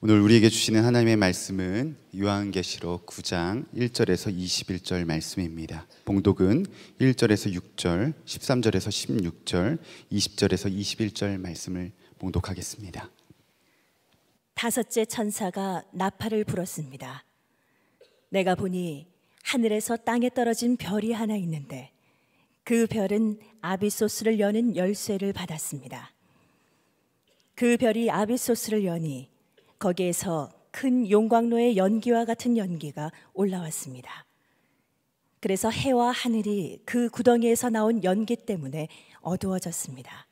오늘 우리에게 주시는 하나님의 말씀은 요한계시록 9장 1절에서 21절 말씀입니다. 봉독은 1절에서 6절, 13절에서 16절, 20절에서 21절 말씀을 봉독하겠습니다. 다섯째 천사가 나팔을 불었습니다. 내가 보니 하늘에서 땅에 떨어진 별이 하나 있는데 그 별은 아비소스를 여는 열쇠를 받았습니다. 그 별이 아비소스를 여니 거기에서 큰 용광로의 연기와 같은 연기가 올라왔습니다. 그래서 해와 하늘이 그 구덩이에서 나온 연기 때문에 어두워졌습니다.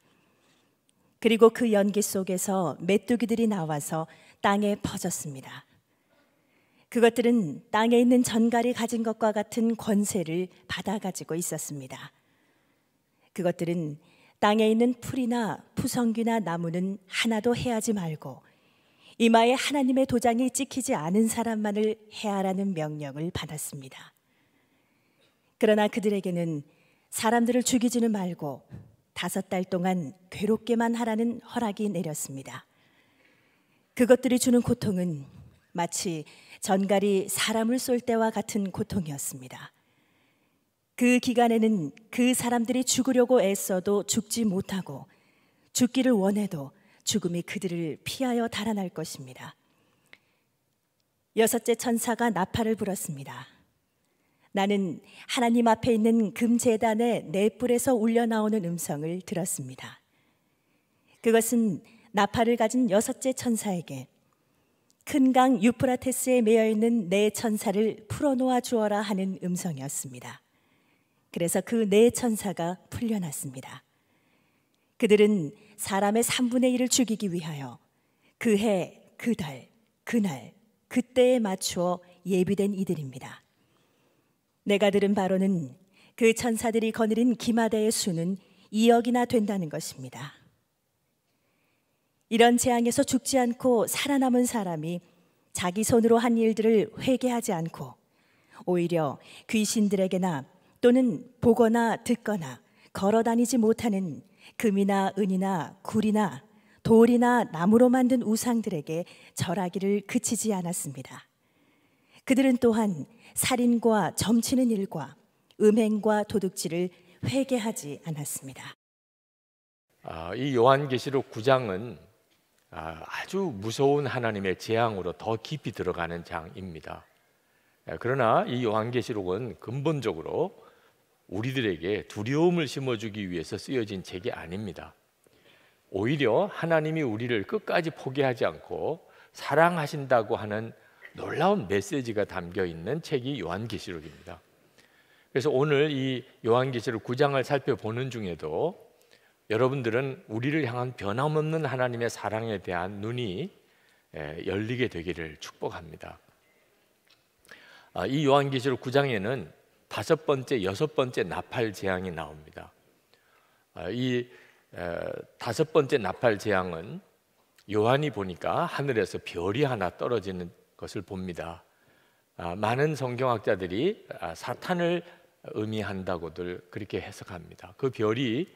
그리고 그 연기 속에서 메뚜기들이 나와서 땅에 퍼졌습니다. 그것들은 땅에 있는 전갈이 가진 것과 같은 권세를 받아가지고 있었습니다. 그것들은 땅에 있는 풀이나 푸성귀나 나무는 하나도 해하지 말고 이마에 하나님의 도장이 찍히지 않은 사람만을 해하라는 명령을 받았습니다. 그러나 그들에게는 사람들을 죽이지는 말고 5달 동안 괴롭게만 하라는 허락이 내렸습니다. 그것들이 주는 고통은 마치 전갈이 사람을 쏠 때와 같은 고통이었습니다. 그 기간에는 그 사람들이 죽으려고 애써도 죽지 못하고 죽기를 원해도 죽음이 그들을 피하여 달아날 것입니다. 여섯째 천사가 나팔을 불었습니다. 나는 하나님 앞에 있는 금제단의 네 뿔에서 울려나오는 음성을 들었습니다. 그것은 나팔을 가진 여섯째 천사에게 큰 강 유프라테스에 매여 있는 네 천사를 풀어놓아 주어라 하는 음성이었습니다. 그래서 그 네 천사가 풀려났습니다. 그들은 사람의 3분의 1을 죽이기 위하여 그 해, 그 달, 그날, 그때에 맞추어 예비된 이들입니다. 내가 들은 바로는 그 천사들이 거느린 기마대의 수는 2억이나 된다는 것입니다. 이런 재앙에서 죽지 않고 살아남은 사람이 자기 손으로 한 일들을 회개하지 않고 오히려 귀신들에게나 또는 보거나 듣거나 걸어다니지 못하는 금이나 은이나 굴이나 돌이나 나무로 만든 우상들에게 절하기를 그치지 않았습니다. 그들은 또한 살인과 점치는 일과 음행과 도둑질을 회개하지 않았습니다. 이 요한계시록 9장은 아주 무서운 하나님의 재앙으로 더 깊이 들어가는 장입니다. 그러나 이 요한계시록은 근본적으로 우리들에게 두려움을 심어주기 위해서 쓰여진 책이 아닙니다. 오히려 하나님이 우리를 끝까지 포기하지 않고 사랑하신다고 하는 놀라운 메시지가 담겨 있는 책이 요한계시록입니다. 그래서 오늘 이 요한계시록 9장을 살펴보는 중에도 여러분들은 우리를 향한 변함없는 하나님의 사랑에 대한 눈이 열리게 되기를 축복합니다. 이 요한계시록 9장에는 5번째, 6번째 나팔 재앙이 나옵니다. 이 5번째 나팔 재앙은 요한이 보니까 하늘에서 별이 하나 떨어지는 것을 봅니다. 많은 성경학자들이 사탄을 의미한다고들 그렇게 해석합니다. 그 별이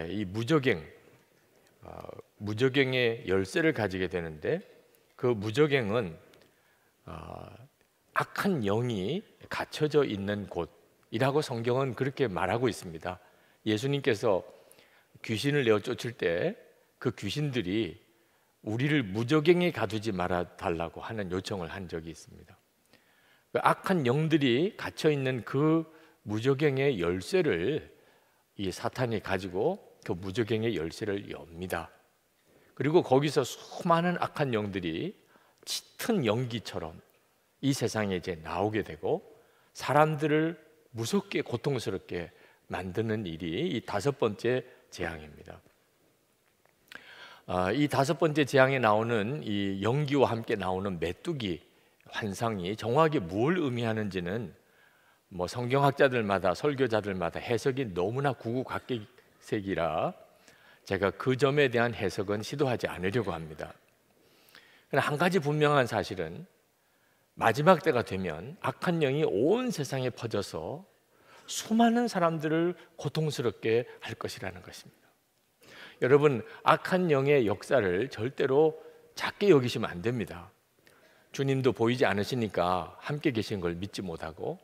이 무저갱의 열쇠를 가지게 되는데 그 무저갱은 악한 영이 갇혀져 있는 곳이라고 성경은 그렇게 말하고 있습니다. 예수님께서 귀신을 내어 쫓을 때 그 귀신들이 우리를 무저갱에 가두지 말아 달라고 하는 요청을 한 적이 있습니다. 그 악한 영들이 갇혀 있는 그 무저갱의 열쇠를 이 사탄이 가지고 그 무저갱의 열쇠를 엽니다. 그리고 거기서 수많은 악한 영들이 짙은 연기처럼 이 세상에 이제 나오게 되고 사람들을 무섭게 고통스럽게 만드는 일이 이 5번째 재앙입니다. 이 5번째 재앙에 나오는 이 연기와 함께 나오는 메뚜기 환상이 정확히 뭘 의미하는지는 뭐 성경학자들마다 설교자들마다 해석이 너무나 구구각색이라 제가 그 점에 대한 해석은 시도하지 않으려고 합니다. 그러나 한 가지 분명한 사실은 마지막 때가 되면 악한 영이 온 세상에 퍼져서 수많은 사람들을 고통스럽게 할 것이라는 것입니다. 여러분, 악한 영의 역사를 절대로 작게 여기시면 안 됩니다. 주님도 보이지 않으시니까 함께 계신 걸 믿지 못하고,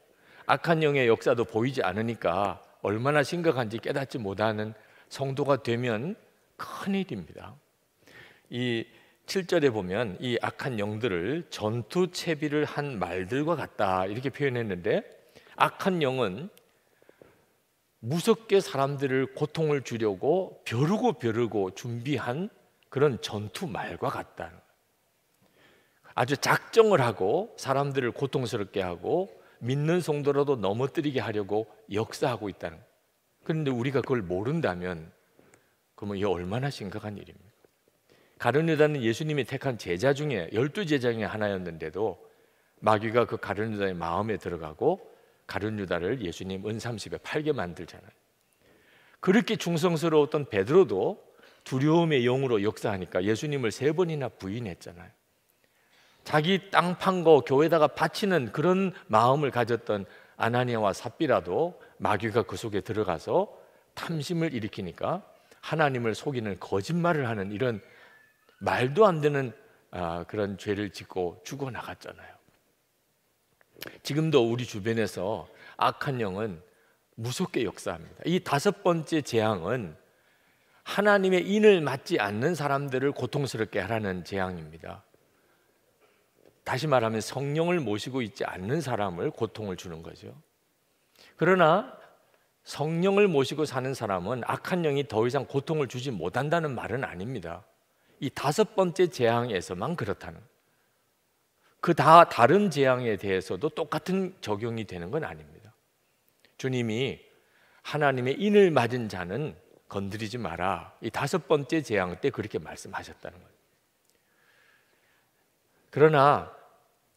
악한 영의 역사도 보이지 않으니까 얼마나 심각한지 깨닫지 못하는 성도가 되면 큰일입니다. 이 7절에 보면 이 악한 영들을 전투 채비를 한 말들과 같다 이렇게 표현했는데, 악한 영은 무섭게 사람들을 고통을 주려고 벼르고 준비한 그런 전투 말과 같다. 아주 작정을 하고 사람들을 고통스럽게 하고 믿는 성도라도 넘어뜨리게 하려고 역사하고 있다는 거예요. 그런데 우리가 그걸 모른다면 그러면 이게 얼마나 심각한 일입니까? 가룟 유다는 예수님이 택한 제자 중에 12제자 중에 하나였는데도 마귀가 그 가룟 유다의 마음에 들어가고 가룟 유다를 예수님 은30에 팔게 만들잖아요. 그렇게 충성스러웠던 베드로도 두려움의 영으로 역사하니까 예수님을 3번이나 부인했잖아요. 자기 땅 판 거 교회에다가 바치는 그런 마음을 가졌던 아나니아와 삽비라도 마귀가 그 속에 들어가서 탐심을 일으키니까 하나님을 속이는 거짓말을 하는 이런 말도 안 되는 그런 죄를 짓고 죽어나갔잖아요. 지금도 우리 주변에서 악한 영은 무섭게 역사합니다. 이 5번째 재앙은 하나님의 인을 맞지 않는 사람들을 고통스럽게 하라는 재앙입니다. 다시 말하면 성령을 모시고 있지 않는 사람을 고통을 주는 거죠. 그러나 성령을 모시고 사는 사람은 악한 영이 더 이상 고통을 주지 못한다는 말은 아닙니다. 이 5번째 재앙에서만 그렇다는, 그 다른 재앙에 대해서도 똑같은 적용이 되는 건 아닙니다. 주님이 하나님의 인을 맞은 자는 건드리지 마라, 이 5번째 재앙 때 그렇게 말씀하셨다는 거예요. 그러나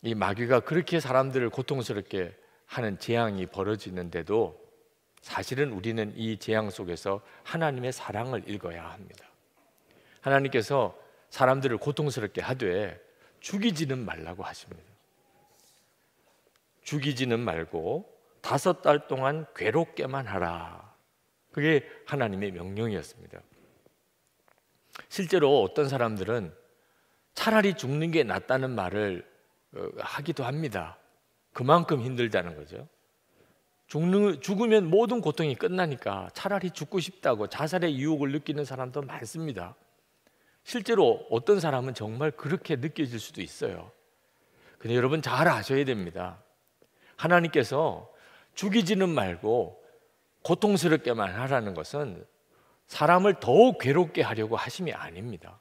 이 마귀가 그렇게 사람들을 고통스럽게 하는 재앙이 벌어지는데도 사실은 우리는 이 재앙 속에서 하나님의 사랑을 읽어야 합니다. 하나님께서 사람들을 고통스럽게 하되 죽이지는 말라고 하십니다. 죽이지는 말고 5달 동안 괴롭게만 하라. 그게 하나님의 명령이었습니다. 실제로 어떤 사람들은 차라리 죽는 게 낫다는 말을 하기도 합니다. 그만큼 힘들다는 거죠. 죽으면 모든 고통이 끝나니까 차라리 죽고 싶다고 자살의 유혹을 느끼는 사람도 많습니다. 실제로 어떤 사람은 정말 그렇게 느껴질 수도 있어요. 근데 여러분 잘 아셔야 됩니다. 하나님께서 죽이지는 말고 고통스럽게만 하라는 것은 사람을 더욱 괴롭게 하려고 하심이 아닙니다.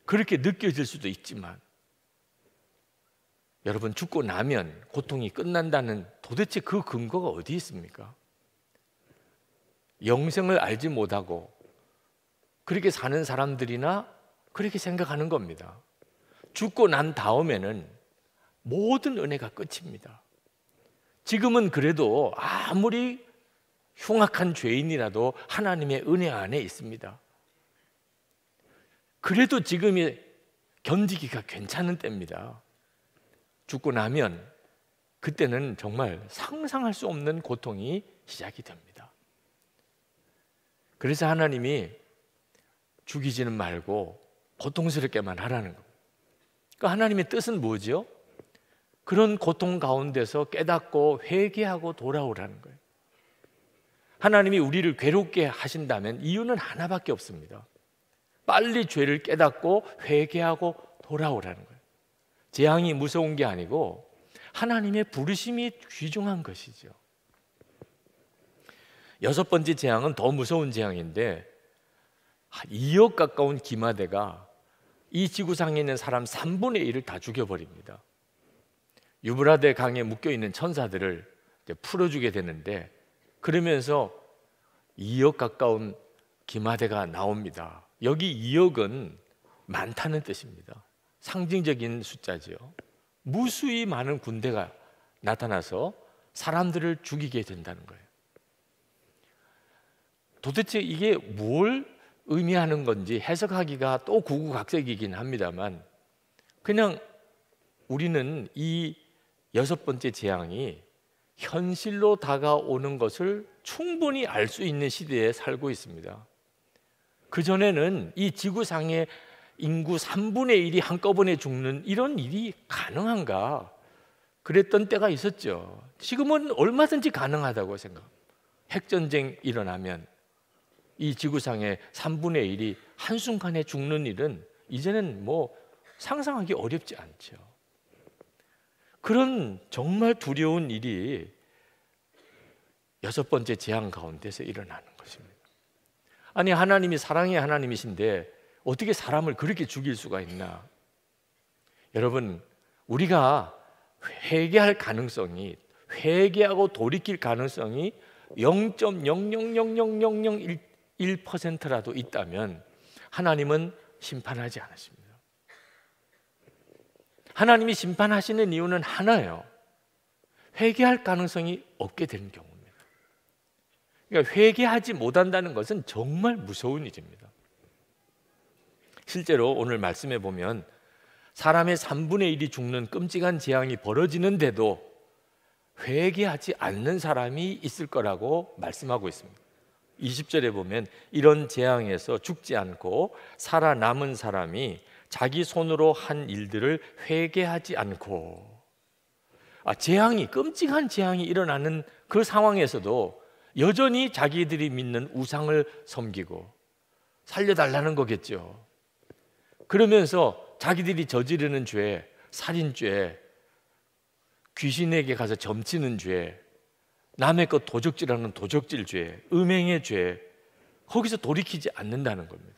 그렇게 느껴질 수도 있지만 여러분, 죽고 나면 고통이 끝난다는 도대체 그 근거가 어디 있습니까? 영생을 알지 못하고 그렇게 사는 사람들이나 그렇게 생각하는 겁니다. 죽고 난 다음에는 모든 은혜가 끝입니다. 지금은 그래도 아무리 흉악한 죄인이라도 하나님의 은혜 안에 있습니다. 그래도 지금이 견디기가 괜찮은 때입니다. 죽고 나면 그때는 정말 상상할 수 없는 고통이 시작이 됩니다. 그래서 하나님이 죽이지는 말고 고통스럽게만 하라는 겁니다. 그러니까 하나님의 뜻은 뭐죠? 그런 고통 가운데서 깨닫고 회개하고 돌아오라는 거예요. 하나님이 우리를 괴롭게 하신다면 이유는 하나밖에 없습니다. 빨리 죄를 깨닫고 회개하고 돌아오라는 거예요. 재앙이 무서운 게 아니고 하나님의 부르심이 귀중한 것이죠. 6번째 재앙은 더 무서운 재앙인데 2억 가까운 기마대가 이 지구상에 있는 사람 3분의 1을 다 죽여버립니다. 유브라데 강에 묶여있는 천사들을 풀어주게 되는데, 그러면서 2억 가까운 기마대가 나옵니다. 여기 2억은 많다는 뜻입니다. 상징적인 숫자죠. 무수히 많은 군대가 나타나서 사람들을 죽이게 된다는 거예요. 도대체 이게 뭘 의미하는 건지 해석하기가 또 구구각색이긴 합니다만, 그냥 우리는 이 6번째 재앙이 현실로 다가오는 것을 충분히 알 수 있는 시대에 살고 있습니다. 그전에는 이 지구상에 인구 3분의 1이 한꺼번에 죽는 이런 일이 가능한가? 그랬던 때가 있었죠. 지금은 얼마든지 가능하다고 생각합니다. 핵전쟁 일어나면 이 지구상의 3분의 1이 한순간에 죽는 일은 이제는 뭐 상상하기 어렵지 않죠. 그런 정말 두려운 일이 6번째 재앙 가운데서 일어나는 것입니다. 아니, 하나님이 사랑의 하나님이신데 어떻게 사람을 그렇게 죽일 수가 있나? 여러분, 우리가 회개할 가능성이, 회개하고 돌이킬 가능성이 0.0000001%라도 있다면 하나님은 심판하지 않으십니다. 하나님이 심판하시는 이유는 하나예요. 회개할 가능성이 없게 되는 경우입니다. 그러니까 회개하지 못한다는 것은 정말 무서운 일입니다. 실제로 오늘 말씀해 보면 사람의 3분의 1이 죽는 끔찍한 재앙이 벌어지는데도 회개하지 않는 사람이 있을 거라고 말씀하고 있습니다. 20절에 보면 이런 재앙에서 죽지 않고 살아남은 사람이 자기 손으로 한 일들을 회개하지 않고, 재앙이, 끔찍한 재앙이 일어나는 그 상황에서도 여전히 자기들이 믿는 우상을 섬기고 살려달라는 거겠죠. 그러면서 자기들이 저지르는 죄, 살인죄, 귀신에게 가서 점치는 죄, 남의 것 도적질하는 도적질죄, 음행의 죄, 거기서 돌이키지 않는다는 겁니다.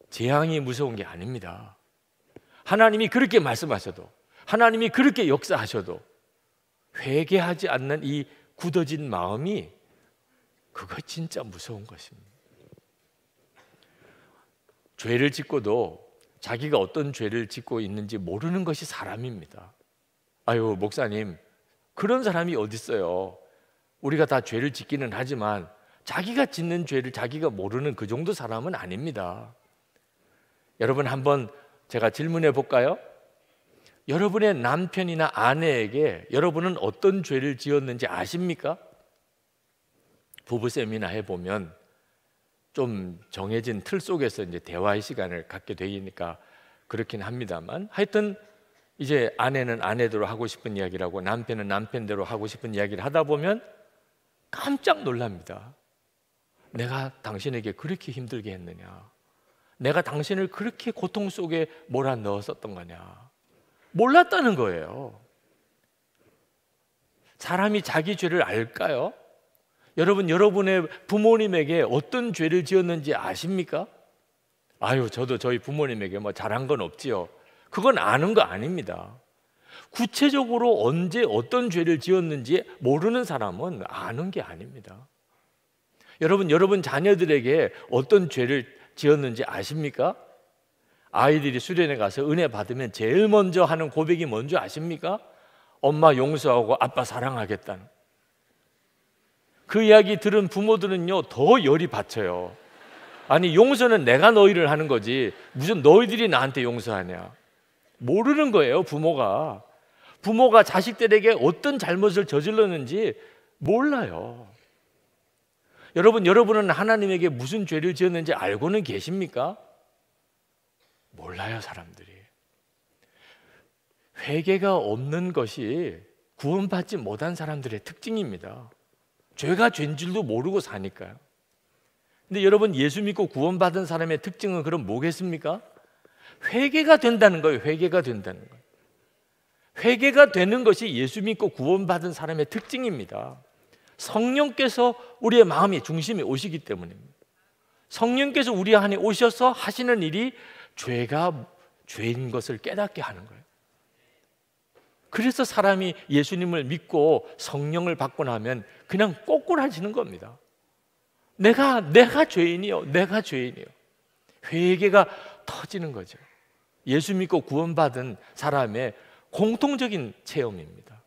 재앙이 무서운 게 아닙니다. 하나님이 그렇게 말씀하셔도, 하나님이 그렇게 역사하셔도 회개하지 않는 이 굳어진 마음이, 그거 진짜 무서운 것입니다. 죄를 짓고도 자기가 어떤 죄를 짓고 있는지 모르는 것이 사람입니다. 아유, 목사님, 그런 사람이 어디 있어요? 우리가 다 죄를 짓기는 하지만 자기가 짓는 죄를 자기가 모르는 그 정도 사람은 아닙니다. 여러분, 한번 제가 질문해 볼까요? 여러분의 남편이나 아내에게 여러분은 어떤 죄를 지었는지 아십니까? 부부 세미나 해보면 좀 정해진 틀 속에서 이제 대화의 시간을 갖게 되니까 그렇긴 합니다만, 하여튼 이제 아내는 아내대로 하고 싶은 이야기를 하고 남편은 남편대로 하고 싶은 이야기를 하다 보면 깜짝 놀랍니다. 내가 당신에게 그렇게 힘들게 했느냐? 내가 당신을 그렇게 고통 속에 몰아넣었었던 거냐? 몰랐다는 거예요. 사람이 자기 죄를 알까요? 여러분, 여러분의 부모님에게 어떤 죄를 지었는지 아십니까? 아유, 저도 저희 부모님에게 뭐 잘한 건 없지요. 그건 아는 거 아닙니다. 구체적으로 언제 어떤 죄를 지었는지 모르는 사람은 아는 게 아닙니다. 여러분 자녀들에게 어떤 죄를 지었는지 아십니까? 아이들이 수련회 가서 은혜 받으면 제일 먼저 하는 고백이 뭔지 아십니까? 엄마 용서하고 아빠 사랑하겠다는. 그 이야기 들은 부모들은요, 더 열이 받쳐요. 아니, 용서는 내가 너희를 하는 거지 무슨 너희들이 나한테 용서하냐. 모르는 거예요. 부모가 자식들에게 어떤 잘못을 저질렀는지 몰라요. 여러분은 하나님에게 무슨 죄를 지었는지 알고는 계십니까? 몰라요, 사람들이. 회개가 없는 것이 구원받지 못한 사람들의 특징입니다. 죄가 죄인 줄도 모르고 사니까요. 근데 여러분, 예수 믿고 구원받은 사람의 특징은 그럼 뭐겠습니까? 회개가 된다는 거예요. 회개가 된다는 거예요. 회개가 되는 것이 예수 믿고 구원받은 사람의 특징입니다. 성령께서 우리의 마음의 중심에 오시기 때문입니다. 성령께서 우리 안에 오셔서 하시는 일이 죄가 죄인 것을 깨닫게 하는 거예요. 그래서 사람이 예수님을 믿고 성령을 받고 나면 그냥 꼬꾸라지는 겁니다. 내가 죄인이요. 내가 죄인이요. 회개가 터지는 거죠. 예수 믿고 구원받은 사람의 공통적인 체험입니다.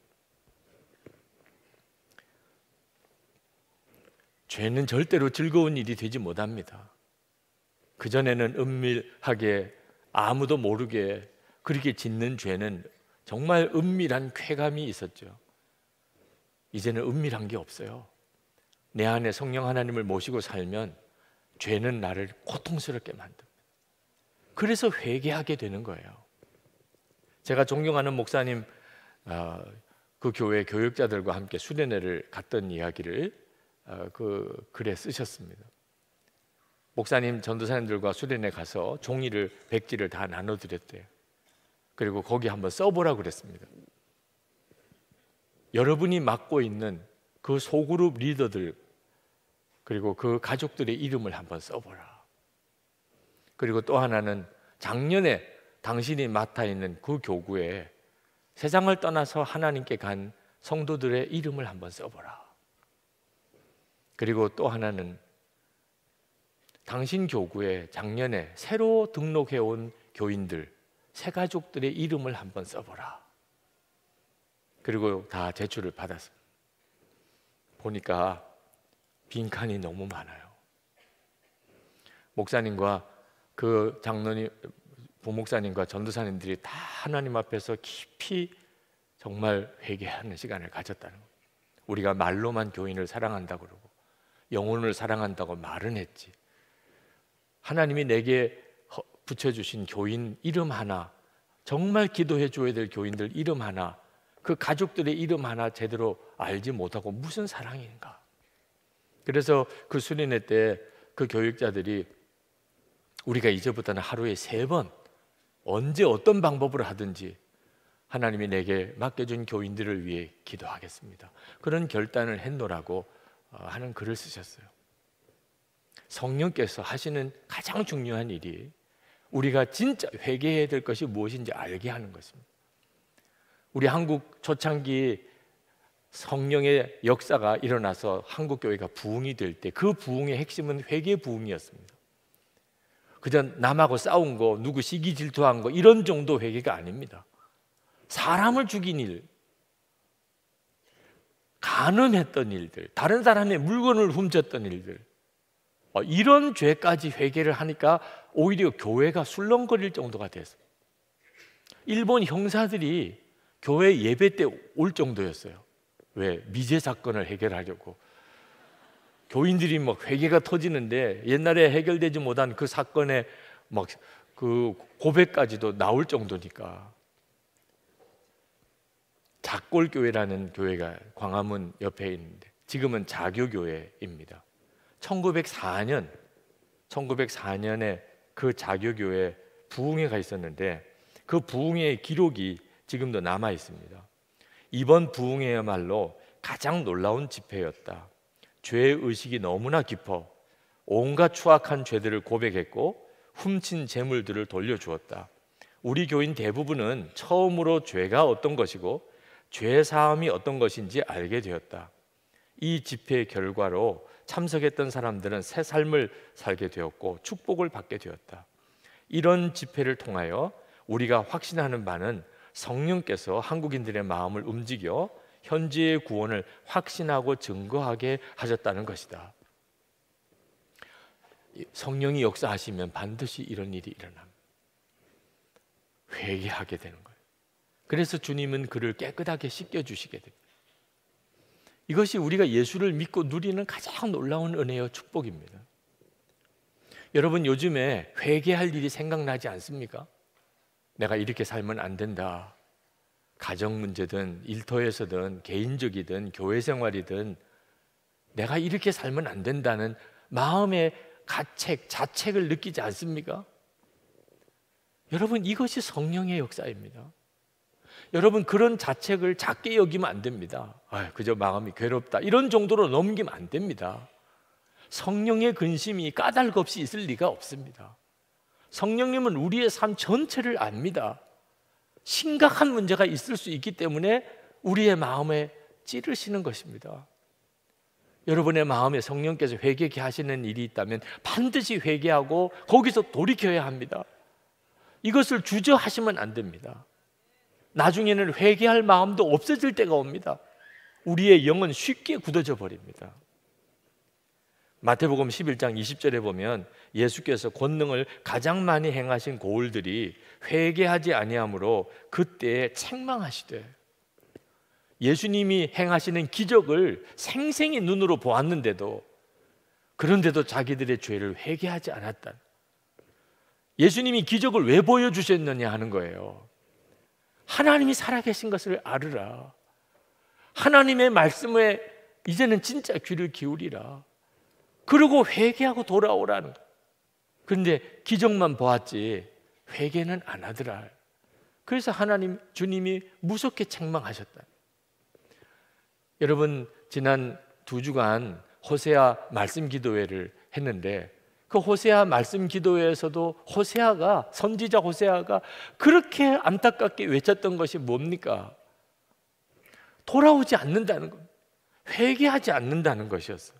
죄는 절대로 즐거운 일이 되지 못합니다. 그전에는 은밀하게 아무도 모르게 그렇게 짓는 죄는 정말 은밀한 쾌감이 있었죠. 이제는 은밀한 게 없어요. 내 안에 성령 하나님을 모시고 살면 죄는 나를 고통스럽게 만듭니다. 그래서 회개하게 되는 거예요. 제가 존경하는 목사님 그 교회 교육자들과 함께 수련회를 갔던 이야기를 그 글에 쓰셨습니다. 목사님, 전도사님들과 수련회 가서 종이를, 백지를 다 나눠드렸대요. 그리고 거기 한번 써보라고 그랬습니다. 여러분이 맡고 있는 그 소그룹 리더들 그리고 그 가족들의 이름을 한번 써보라. 그리고 또 하나는 작년에 당신이 맡아 있는 그 교구에 세상을 떠나서 하나님께 간 성도들의 이름을 한번 써보라. 그리고 또 하나는 당신 교구에 작년에 새로 등록해 온 교인들, 새가족들의 이름을 한번 써보라. 그리고 다 제출을 받았습니다. 보니까 빈칸이 너무 많아요. 목사님과 그 장로님, 부목사님과 전도사님들이 다 하나님 앞에서 깊이 정말 회개하는 시간을 가졌다는 거예요. 우리가 말로만 교인을 사랑한다고 그러고 영혼을 사랑한다고 말은 했지, 하나님이 내게 붙여주신 교인 이름 하나, 정말 기도해 줘야 될 교인들 이름 하나, 그 가족들의 이름 하나 제대로 알지 못하고 무슨 사랑인가. 그래서 그 수련회 때 그 교육자들이 우리가 이제부터는 하루에 3번 언제 어떤 방법으로 하든지 하나님이 내게 맡겨준 교인들을 위해 기도하겠습니다, 그런 결단을 했노라고 하는 글을 쓰셨어요. 성령께서 하시는 가장 중요한 일이 우리가 진짜 회개해야 될 것이 무엇인지 알게 하는 것입니다. 우리 한국 초창기 성령의 역사가 일어나서 한국 교회가 부흥이 될 때 그 부흥의 핵심은 회개 부흥이었습니다. 그저 남하고 싸운 거, 누구 시기 질투한 거 이런 정도 회개가 아닙니다. 사람을 죽인 일, 간음했던 일들, 다른 사람의 물건을 훔쳤던 일들, 이런 죄까지 회개를 하니까 오히려 교회가 술렁거릴 정도가 됐어요. 일본 형사들이 교회 예배 때 올 정도였어요. 왜? 미제 사건을 해결하려고. 교인들이 막 회개가 터지는데 옛날에 해결되지 못한 그 사건에 막 그 고백까지도 나올 정도니까. 작골교회라는 교회가 광화문 옆에 있는데 지금은 자교교회입니다. 1904년에 그 자교교회 부흥회가 있었는데 그 부흥회의 기록이 지금도 남아 있습니다. 이번 부흥회야말로 가장 놀라운 집회였다. 죄의식이 너무나 깊어 온갖 추악한 죄들을 고백했고 훔친 재물들을 돌려주었다. 우리 교인 대부분은 처음으로 죄가 어떤 것이고 죄사함이 어떤 것인지 알게 되었다. 이 집회의 결과로 참석했던 사람들은 새 삶을 살게 되었고 축복을 받게 되었다. 이런 집회를 통하여 우리가 확신하는 바는 성령께서 한국인들의 마음을 움직여 현재의 구원을 확신하고 증거하게 하셨다는 것이다. 성령이 역사하시면 반드시 이런 일이 일어납니다. 회개하게 되는 거예요. 그래서 주님은 그를 깨끗하게 씻겨주시게 됩니다. 이것이 우리가 예수를 믿고 누리는 가장 놀라운 은혜와 축복입니다. 여러분, 요즘에 회개할 일이 생각나지 않습니까? 내가 이렇게 살면 안 된다. 가정 문제든 일터에서든 개인적이든 교회 생활이든 내가 이렇게 살면 안 된다는 마음의 자책을 느끼지 않습니까? 여러분, 이것이 성령의 역사입니다. 여러분, 그런 자책을 작게 여기면 안 됩니다. 그저 마음이 괴롭다 이런 정도로 넘기면 안 됩니다. 성령의 근심이 까닭없이 있을 리가 없습니다. 성령님은 우리의 삶 전체를 압니다. 심각한 문제가 있을 수 있기 때문에 우리의 마음에 찌르시는 것입니다. 여러분의 마음에 성령께서 회개케 하시는 일이 있다면 반드시 회개하고 거기서 돌이켜야 합니다. 이것을 주저하시면 안 됩니다. 나중에는 회개할 마음도 없어질 때가 옵니다. 우리의 영은 쉽게 굳어져 버립니다. 마태복음 11장 20절에 보면 예수께서 권능을 가장 많이 행하신 고을들이 회개하지 아니하므로 그때에 책망하시되, 예수님이 행하시는 기적을 생생히 눈으로 보았는데도 그런데도 자기들의 죄를 회개하지 않았다. 예수님이 기적을 왜 보여주셨느냐 하는 거예요. 하나님이 살아계신 것을 알으라. 하나님의 말씀에 이제는 진짜 귀를 기울이라. 그리고 회개하고 돌아오라는 거예요. 그런데 기적만 보았지 회개는 안 하더라. 그래서 하나님 주님이 무섭게 책망하셨다. 여러분, 지난 2주간 호세아 말씀 기도회를 했는데 그 호세아 말씀 기도회에서도 호세아가, 선지자 호세아가 그렇게 안타깝게 외쳤던 것이 뭡니까? 돌아오지 않는다는 것, 회개하지 않는다는 것이었어요.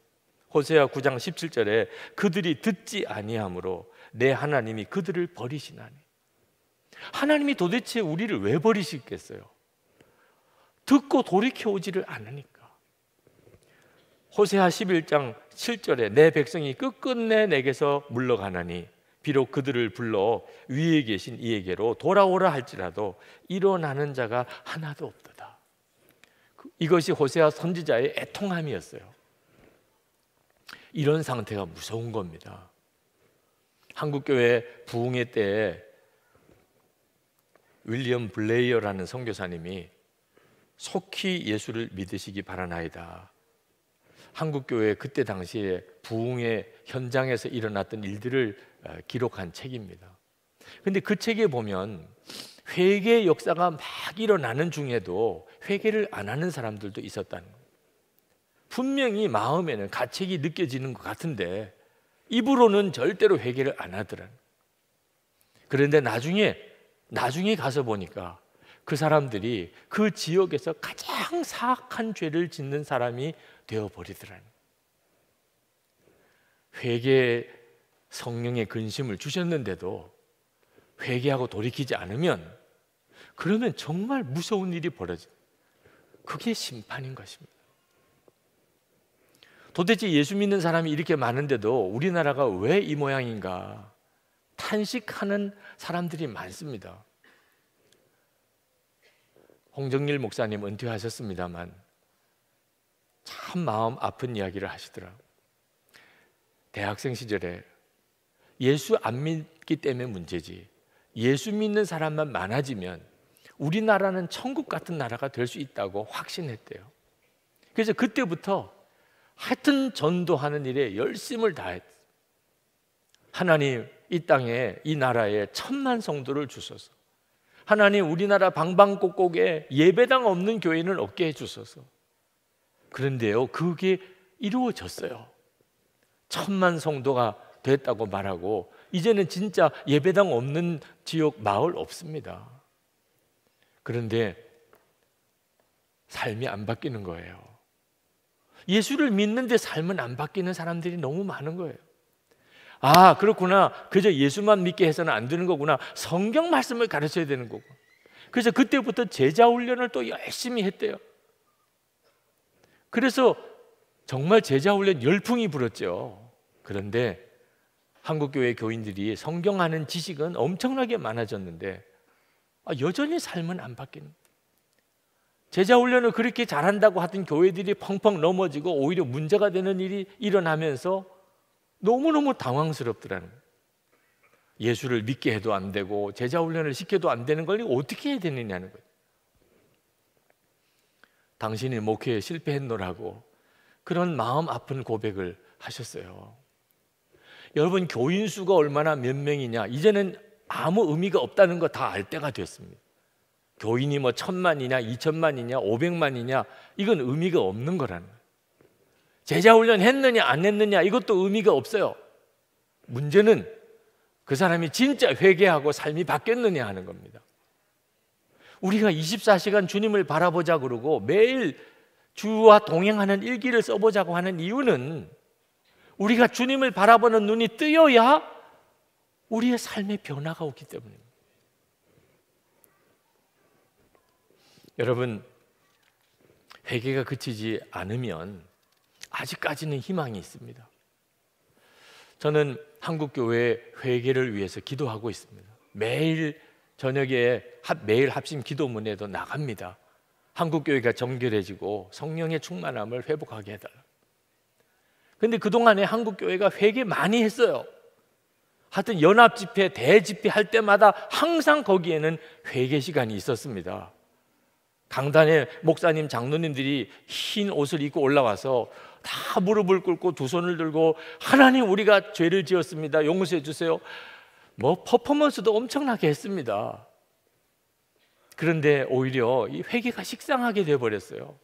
호세아 9장 17절에 그들이 듣지 아니하므로 내 하나님이 그들을 버리시나니. 하나님이 도대체 우리를 왜 버리시겠어요? 듣고 돌이켜 오지를 않으니까. 호세아 11장 7절에 내 백성이 끝끝내 내게서 물러가나니 비록 그들을 불러 위에 계신 이에게로 돌아오라 할지라도 일어나는 자가 하나도 없도다. 이것이 호세아 선지자의 애통함이었어요. 이런 상태가 무서운 겁니다. 한국교회 부흥회 때 윌리엄 블레이어라는 선교사님이 속히 예수를 믿으시기 바라나이다. 한국교회 그때 당시에 부흥의 현장에서 일어났던 일들을 기록한 책입니다. 그런데 그 책에 보면 회개의 역사가 막 일어나는 중에도 회개를 안 하는 사람들도 있었다는 거예요. 분명히 마음에는 가책이 느껴지는 것 같은데 입으로는 절대로 회개를 안 하더라는 거예요. 그런데 나중에 가서 보니까 그 사람들이 그 지역에서 가장 사악한 죄를 짓는 사람이 되어버리더라는 거예요. 회개 성령의 근심을 주셨는데도 회개하고 돌이키지 않으면 그러면 정말 무서운 일이 벌어집니다. 그게 심판인 것입니다. 도대체 예수 믿는 사람이 이렇게 많은데도 우리나라가 왜 이 모양인가 탄식하는 사람들이 많습니다. 홍정일 목사님 은퇴하셨습니다만 참 마음 아픈 이야기를 하시더라고요. 대학생 시절에 예수 안 믿기 때문에 문제지 예수 믿는 사람만 많아지면 우리나라는 천국 같은 나라가 될 수 있다고 확신했대요. 그래서 그때부터 하여튼 전도하는 일에 열심을 다했어요. 하나님, 이 땅에 이 나라에 1000만 성도를 주소서. 하나님, 우리나라 방방곡곡에 예배당 없는 교회는 없게 해주소서. 그런데요, 그게 이루어졌어요. 1000만 성도가 됐다고 말하고 이제는 진짜 예배당 없는 지역 마을 없습니다. 그런데 삶이 안 바뀌는 거예요. 예수를 믿는데 삶은 안 바뀌는 사람들이 너무 많은 거예요. 아, 그렇구나. 그저 예수만 믿게 해서는 안 되는 거구나. 성경 말씀을 가르쳐야 되는 거고. 그래서 그때부터 제자 훈련을 또 열심히 했대요. 그래서 정말 제자 훈련 열풍이 불었죠. 그런데 한국교회 교인들이 성경하는 지식은 엄청나게 많아졌는데 여전히 삶은 안 바뀌는 거예요. 제자 훈련을 그렇게 잘한다고 하던 교회들이 펑펑 넘어지고 오히려 문제가 되는 일이 일어나면서 너무너무 당황스럽더라는 거예요. 예수를 믿게 해도 안 되고 제자 훈련을 시켜도 안 되는 걸 어떻게 해야 되느냐는 거예요. 당신이 목회에 실패했노라고 그런 마음 아픈 고백을 하셨어요. 여러분, 교인 수가 얼마나 몇 명이냐 이제는 아무 의미가 없다는 거 다 알 때가 됐습니다. 교인이 뭐 1000만이냐 2000만이냐 500만이냐 이건 의미가 없는 거라는 거예요. 제자 훈련 했느냐 안 했느냐 이것도 의미가 없어요. 문제는 그 사람이 진짜 회개하고 삶이 바뀌었느냐 하는 겁니다. 우리가 24시간 주님을 바라보자 그러고 매일 주와 동행하는 일기를 써보자고 하는 이유는 우리가 주님을 바라보는 눈이 뜨여야 우리의 삶의 변화가 오기 때문입니다. 여러분, 회개가 그치지 않으면 아직까지는 희망이 있습니다. 저는 한국교회 회개를 위해서 기도하고 있습니다. 매일 저녁에 매일 합심 기도문에도 나갑니다. 한국교회가 정결해지고 성령의 충만함을 회복하게 해달라. 그런데 그동안에 한국교회가 회개 많이 했어요. 하여튼 연합 집회, 대집회 할 때마다 항상 거기에는 회개 시간이 있었습니다. 강단에 목사님, 장로님들이 흰 옷을 입고 올라와서 다 무릎을 꿇고 두 손을 들고 하나님, 우리가 죄를 지었습니다, 용서해 주세요. 뭐 퍼포먼스도 엄청나게 했습니다. 그런데 오히려 이 회개가 식상하게 돼버렸어요.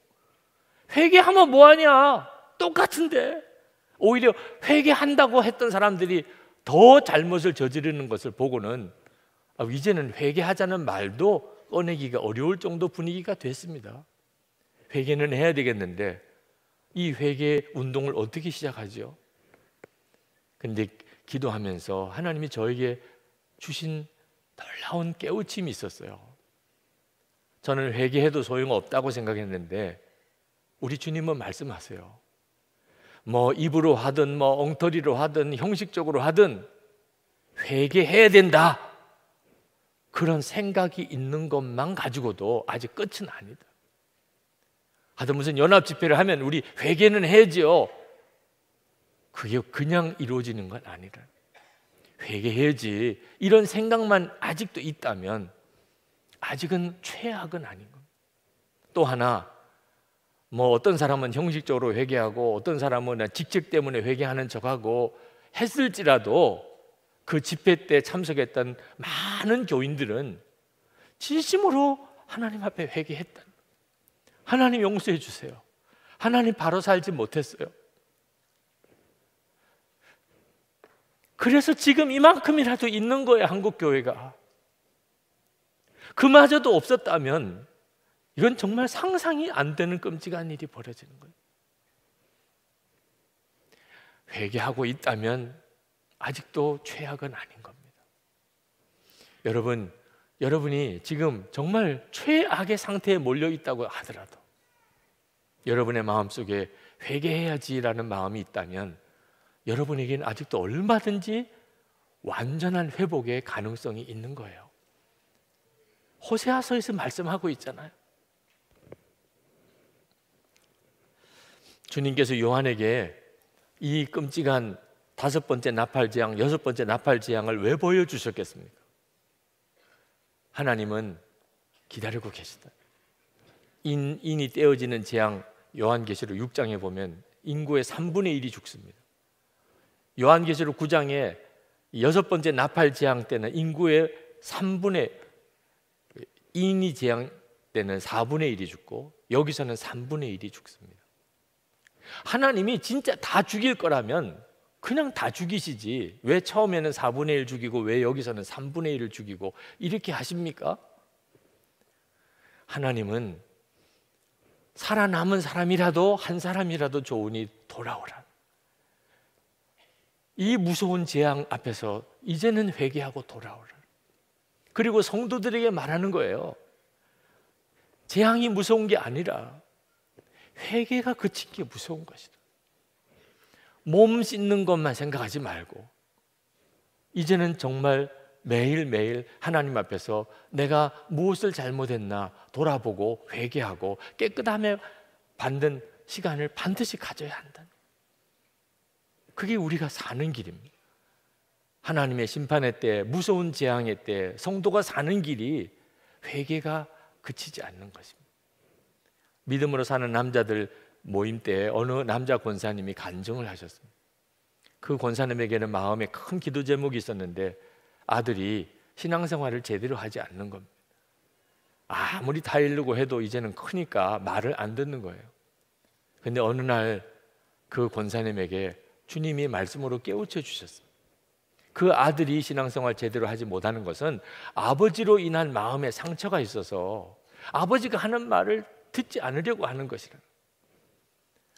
회개하면 뭐하냐, 똑같은데. 오히려 회개한다고 했던 사람들이 더 잘못을 저지르는 것을 보고는 이제는 회개하자는 말도 꺼내기가 어려울 정도 분위기가 됐습니다. 회개는 해야 되겠는데 이 회개 운동을 어떻게 시작하죠? 근데 기도하면서 하나님이 저에게 주신 놀라운 깨우침이 있었어요. 저는 회개해도 소용없다고 생각했는데 우리 주님은 말씀하세요. 뭐 입으로 하든 뭐 엉터리로 하든 형식적으로 하든 회개해야 된다, 그런 생각이 있는 것만 가지고도 아직 끝은 아니다. 하여튼 무슨 연합 집회를 하면 우리 회개는 해야지요, 그게 그냥 이루어지는 건 아니라 회개해야지 이런 생각만 아직도 있다면 아직은 최악은 아닌 겁니다. 또 하나, 뭐 어떤 사람은 형식적으로 회개하고 어떤 사람은 직책 때문에 회개하는 척하고 했을지라도 그 집회 때 참석했던 많은 교인들은 진심으로 하나님 앞에 회개했다. 하나님 용서해 주세요, 하나님 바로 살지 못했어요. 그래서 지금 이만큼이라도 있는 거예요, 한국 교회가. 그마저도 없었다면 이건 정말 상상이 안 되는 끔찍한 일이 벌어지는 거예요. 회개하고 있다면 아직도 최악은 아닌 겁니다. 여러분이 지금 정말 최악의 상태에 몰려 있다고 하더라도 여러분의 마음속에 회개해야지라는 마음이 있다면 여러분에게는 아직도 얼마든지 완전한 회복의 가능성이 있는 거예요. 호세아서에서 말씀하고 있잖아요. 주님께서 요한에게 이 끔찍한 5번째 나팔재앙, 6번째 나팔재앙을 왜 보여주셨겠습니까? 하나님은 기다리고 계시다. 인이 떼어지는 재앙, 요한계시록 6장에 보면 인구의 3분의 1이 죽습니다. 요한계시록 9장에 6번째 나팔재앙 때는 인구의 3분의 인이 재앙 때는 4분의 1이 죽고 여기서는 3분의 1이 죽습니다. 하나님이 진짜 다 죽일 거라면 그냥 다 죽이시지 왜 처음에는 4분의 1 죽이고 왜 여기서는 3분의 1을 죽이고 이렇게 하십니까? 하나님은 살아남은 사람이라도 한 사람이라도 좋으니 돌아오라. 이 무서운 재앙 앞에서 이제는 회개하고 돌아오라. 그리고 성도들에게 말하는 거예요. 재앙이 무서운 게 아니라 회개가 그친 게 무서운 것이다. 몸 씻는 것만 생각하지 말고 이제는 정말 매일매일 하나님 앞에서 내가 무엇을 잘못했나 돌아보고 회개하고 깨끗함에 받는 시간을 반드시 가져야 한다. 그게 우리가 사는 길입니다. 하나님의 심판의 때, 무서운 재앙의 때 성도가 사는 길이 회개가 그치지 않는 것입니다. 믿음으로 사는 남자들 모임 때 어느 남자 권사님이 간증을 하셨습니다. 그 권사님에게는 마음에 큰 기도 제목이 있었는데 아들이 신앙생활을 제대로 하지 않는 겁니다. 아무리 다 이르고 해도 이제는 크니까 말을 안 듣는 거예요. 근데 어느 날 그 권사님에게 주님이 말씀으로 깨우쳐 주셨습니다. 그 아들이 신앙생활 제대로 하지 못하는 것은 아버지로 인한 마음의 상처가 있어서 아버지가 하는 말을 듣지 않으려고 하는 것이라.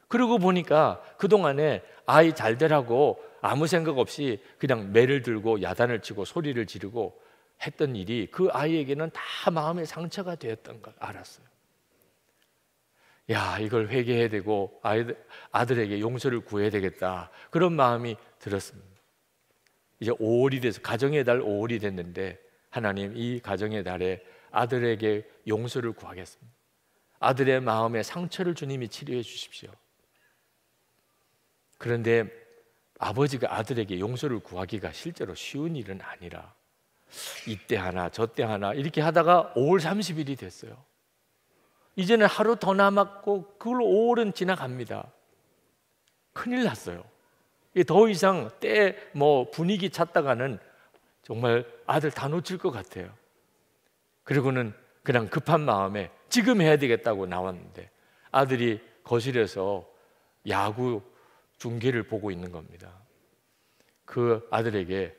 그러고 보니까 그동안에 아이 잘 되라고 아무 생각 없이 그냥 매를 들고 야단을 치고 소리를 지르고 했던 일이 그 아이에게는 다 마음의 상처가 되었던 걸 알았어요. 야, 이걸 회개해야 되고 아들에게 용서를 구해야 되겠다, 그런 마음이 들었습니다. 이제 5월이 돼서 가정의 달 5월이 됐는데 하나님, 이 가정의 달에 아들에게 용서를 구하겠습니다. 아들의 마음의 상처를 주님이 치료해 주십시오. 그런데 아버지가 아들에게 용서를 구하기가 실제로 쉬운 일은 아니라 이때 하나 저때 하나 이렇게 하다가 5월 30일이 됐어요. 이제는 하루 더 남았고 그걸로 5월은 지나갑니다. 큰일 났어요. 더 이상 때 분위기 찾다가는 정말 아들 다 놓칠 것 같아요. 그리고는 그냥 급한 마음에 지금 해야 되겠다고 나왔는데 아들이 거실에서 야구 중계를 보고 있는 겁니다. 그 아들에게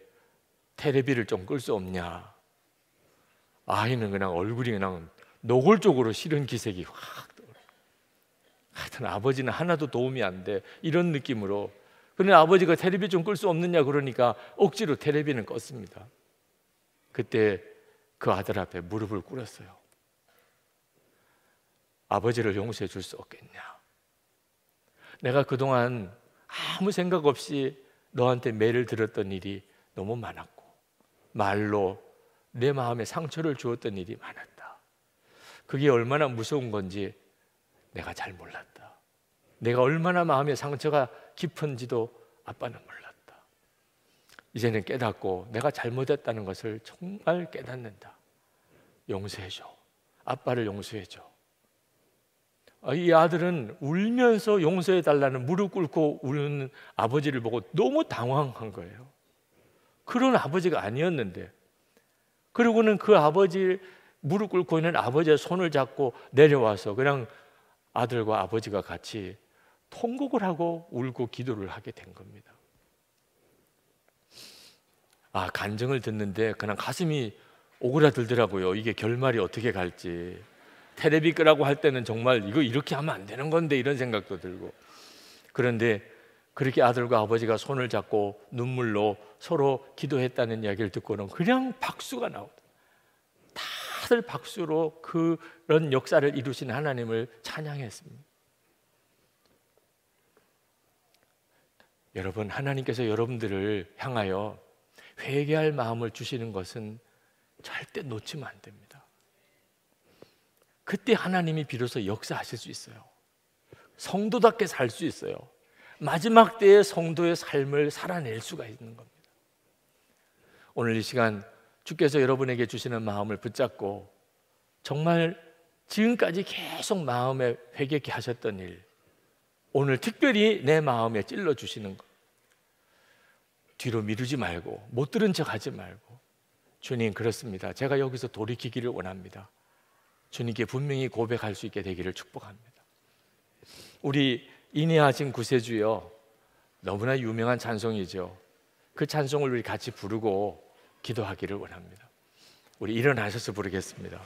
테레비를 좀 끌 수 없냐. 아이는 그냥 얼굴이 그냥 노골적으로 싫은 기색이 확 떠오르고, 하여튼 아버지는 하나도 도움이 안 돼, 이런 느낌으로. 그런데 아버지가 테레비 좀 끌 수 없느냐 그러니까 억지로 테레비는 껐습니다. 그때 그 아들 앞에 무릎을 꿇었어요. 아버지를 용서해 줄 수 없겠냐. 내가 그동안 아무 생각 없이 너한테 매를 들었던 일이 너무 많았고 말로 내 마음에 상처를 주었던 일이 많았다. 그게 얼마나 무서운 건지 내가 잘 몰랐다. 내가 얼마나 마음의 상처가 깊은지도 아빠는 몰랐다. 이제는 깨닫고 내가 잘못했다는 것을 정말 깨닫는다. 용서해줘. 아빠를 용서해줘. 이 아들은 울면서 용서해달라는 무릎 꿇고 우는 아버지를 보고 너무 당황한 거예요. 그런 아버지가 아니었는데. 그리고는 그 아버지, 무릎 꿇고 있는 아버지의 손을 잡고 내려와서 그냥 아들과 아버지가 같이 통곡을 하고 울고 기도를 하게 된 겁니다. 간증을 듣는데 그냥 가슴이 오그라들더라고요. 이게 결말이 어떻게 갈지. 테레비 끄라고 할 때는 정말 이거 이렇게 하면 안 되는 건데 이런 생각도 들고. 그런데 그렇게 아들과 아버지가 손을 잡고 눈물로 서로 기도했다는 이야기를 듣고는 그냥 박수가 나오더라고요. 다들 박수로 그런 역사를 이루신 하나님을 찬양했습니다. 여러분, 하나님께서 여러분들을 향하여 회개할 마음을 주시는 것은 절대 놓치면 안 됩니다. 그때 하나님이 비로소 역사하실 수 있어요. 성도답게 살 수 있어요. 마지막 때의 성도의 삶을 살아낼 수가 있는 겁니다. 오늘 이 시간 주께서 여러분에게 주시는 마음을 붙잡고 정말 지금까지 계속 마음에 회개케 하셨던 일, 오늘 특별히 내 마음에 찔러주시는 것, 뒤로 미루지 말고 못 들은 척 하지 말고, 주님 그렇습니다, 제가 여기서 돌이키기를 원합니다. 주님께 분명히 고백할 수 있게 되기를 축복합니다. 우리 인내하신 구세주여, 너무나 유명한 찬송이죠. 그 찬송을 우리 같이 부르고 기도하기를 원합니다. 우리 일어나셔서 부르겠습니다.